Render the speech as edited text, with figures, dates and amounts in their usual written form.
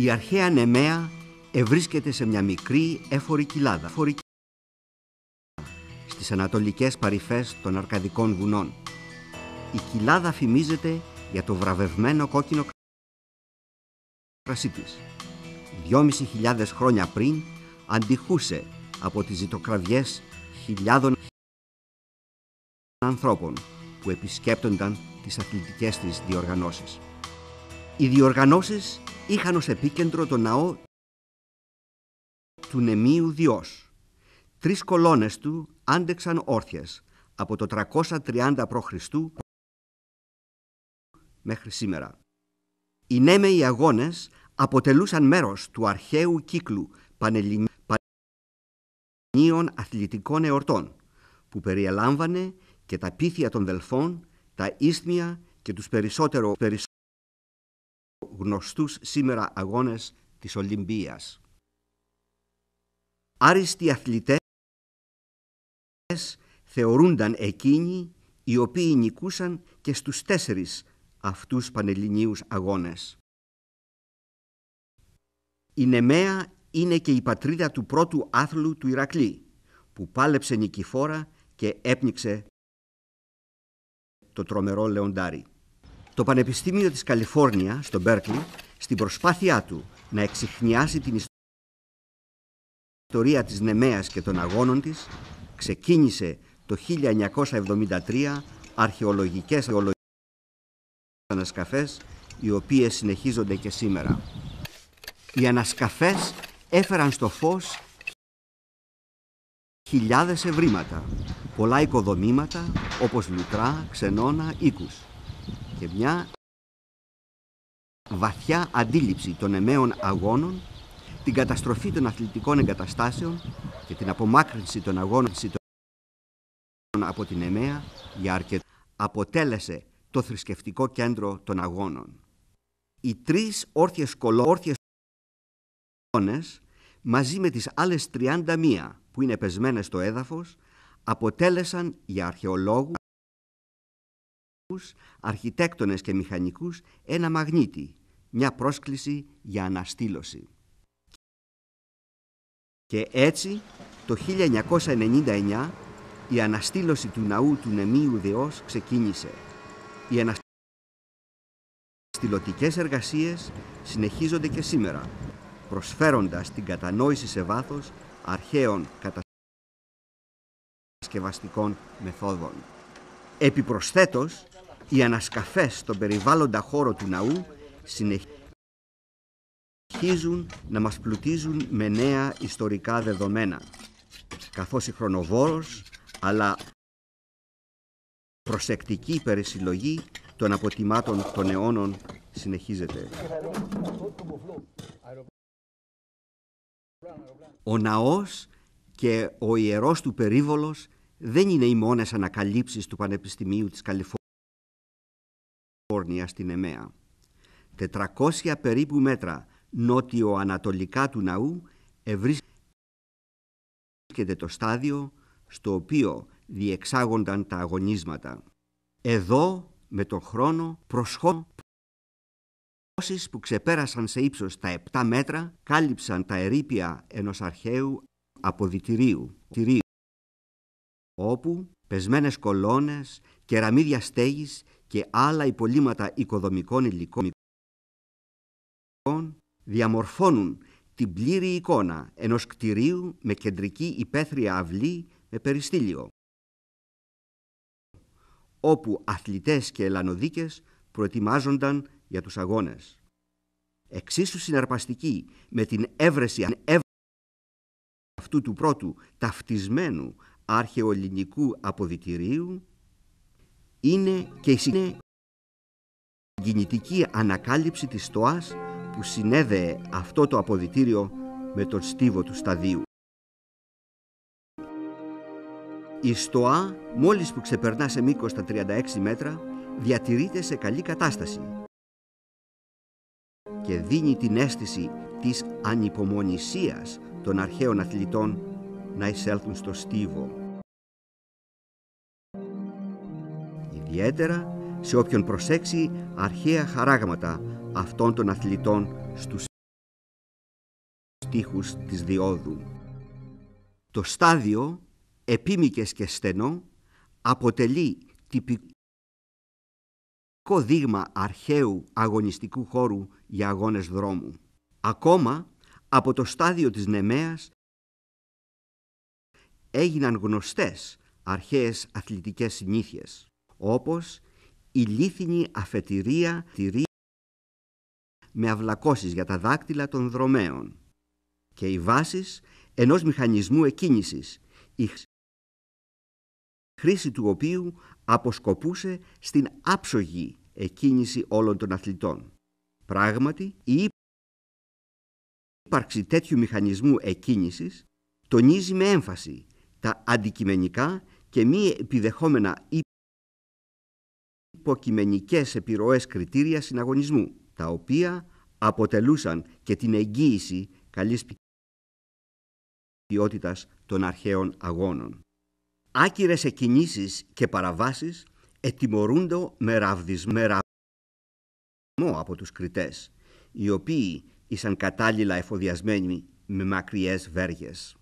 Η αρχαία Νεμαία ευρίσκεται σε μια μικρή έφορη κοιλάδα στις ανατολικές παρυφές των Αρκαδικών βουνών. Η κοιλάδα φημίζεται για το βραβευμένο κόκκινο κρασί της. 2.500 χρόνια πριν αντιχούσε από τις ζητοκραυγές χιλιάδων ανθρώπων που επισκέπτονταν τις αθλητικές της διοργανώσεις. Οι διοργανώσεις είχαν ως επίκεντρο το ναό του Νεμείου Διός. 3 κολόνες του άντεξαν όρθιες από το 330 π.Χ. μέχρι σήμερα. Οι Νέμεοι αγώνες αποτελούσαν μέρος του αρχαίου κύκλου πανελληνίων αθλητικών εορτών, που περιελάμβανε και τα πίθια των Δελφών, τα Ίσθμια και τους περισσότερο γνωστούς σήμερα αγώνες της Ολυμπίας. Άριστοι αθλητές θεωρούνταν εκείνοι οι οποίοι νικούσαν και στους 4 αυτούς πανελληνίους αγώνες. Η Νεμαία είναι και η πατρίδα του πρώτου άθλου του Ηρακλή, που πάλεψε νικηφόρα και έπνιξε το τρομερό λεοντάρι. Το Πανεπιστήμιο της Καλιφόρνια στο Μπέρκλι, στην προσπάθειά του να εξιχνιάσει την ιστορία της Νεμαίας και των αγώνων της, ξεκίνησε το 1973 αρχαιολογικές ανασκαφές, οι οποίες συνεχίζονται και σήμερα. Οι ανασκαφές έφεραν στο φως χιλιάδες ευρήματα, πολλά οικοδομήματα όπως λουτρά, ξενώνα, οίκους και μια βαθιά αντίληψη των νεμαίων αγώνων, την καταστροφή των αθλητικών εγκαταστάσεων και την απομάκρυνση των αγώνων από την Νεμαία για αρκετό αποτέλεσε το θρησκευτικό κέντρο των αγώνων. Οι 3 όρθιες κολόνες μαζί με τις άλλες 31 που είναι πεσμένες στο έδαφος αποτέλεσαν για αρχαιολόγους, αρχιτέκτονες και μηχανικούς ένα μαγνήτη, μια πρόσκληση για αναστήλωση. Και έτσι το 1999 η αναστήλωση του ναού του Νεμείου Δεός ξεκίνησε. Οι αναστηλωτικές εργασίες συνεχίζονται και σήμερα, προσφέροντας την κατανόηση σε βάθος αρχαίων κατασκευαστικών μεθόδων. Επιπροσθέτως, οι ανασκαφές στον περιβάλλοντα χώρο του ναού συνεχίζουν να μας πλουτίζουν με νέα ιστορικά δεδομένα, καθώς η χρονοβόρος αλλά προσεκτική περισυλλογή των αποτιμάτων των αιώνων συνεχίζεται. Ο ναός και ο ιερός του περίβολος δεν είναι οι μόνες ανακαλύψεις του Πανεπιστημίου της Καλιφόρνιας στην Νεμαία. 400 περίπου μέτρα νότιο-ανατολικά του ναού ευρίσκεται το στάδιο στο οποίο διεξάγονταν τα αγωνίσματα. Εδώ, με τον χρόνο, προσχώρησαν που ξεπέρασαν σε ύψος τα 7 μέτρα, κάλυψαν τα ερείπια ενός αρχαίου αποδυτηρίου, όπου πεσμένες κολόνες, κεραμίδια στέγης και άλλα υπολείμματα οικοδομικών υλικών διαμορφώνουν την πλήρη εικόνα ενός κτηρίου με κεντρική υπαίθρια αυλή με περιστήλιο, όπου αθλητές και ελανοδίκες προετοιμάζονταν για τους αγώνες. Εξίσου συναρπαστική με την έβρεση αυτού του πρώτου ταυτισμένου αρχαιοελληνικού αποδυτηρίου είναι και η συγκινητική ανακάλυψη της στοάς που συνέδεε αυτό το αποδυτήριο με τον στίβο του σταδίου. Η στοά, μόλις που ξεπερνά σε μήκος τα 36 μέτρα, διατηρείται σε καλή κατάσταση και δίνει την αίσθηση της ανυπομονησίας των αρχαίων αθλητών να εισέλθουν στο στίβο. Ιδιαίτερα σε όποιον προσέξει αρχαία χαράγματα αυτών των αθλητών στους τείχους της διόδου. Το στάδιο, επίμικες και στενό, αποτελεί τυπικό δείγμα αρχαίου αγωνιστικού χώρου για αγώνες δρόμου. Ακόμα από το στάδιο της Νεμαίας έγιναν γνωστές αρχαίες αθλητικές συνήθειες, όπως η λίθινη αφετηρία με αυλακώσεις για τα δάκτυλα των δρομέων και οι βάσεις ενός μηχανισμού εκκίνησης, η χρήση του οποίου αποσκοπούσε στην άψογη εκκίνηση όλων των αθλητών. Πράγματι, η ύπαρξη τέτοιου μηχανισμού εκκίνησης τονίζει με έμφαση τα αντικειμενικά και μη επιδεχόμενα υποκειμενικές επιρροές κριτήρια συναγωνισμού, τα οποία αποτελούσαν και την εγγύηση καλής ποιότητας των αρχαίων αγώνων. Άκυρες εκκινήσεις και παραβάσεις ετιμωρούνται με ραβδισμό από τους κριτές, οι οποίοι ήσαν κατάλληλα εφοδιασμένοι με μακριές βέργες.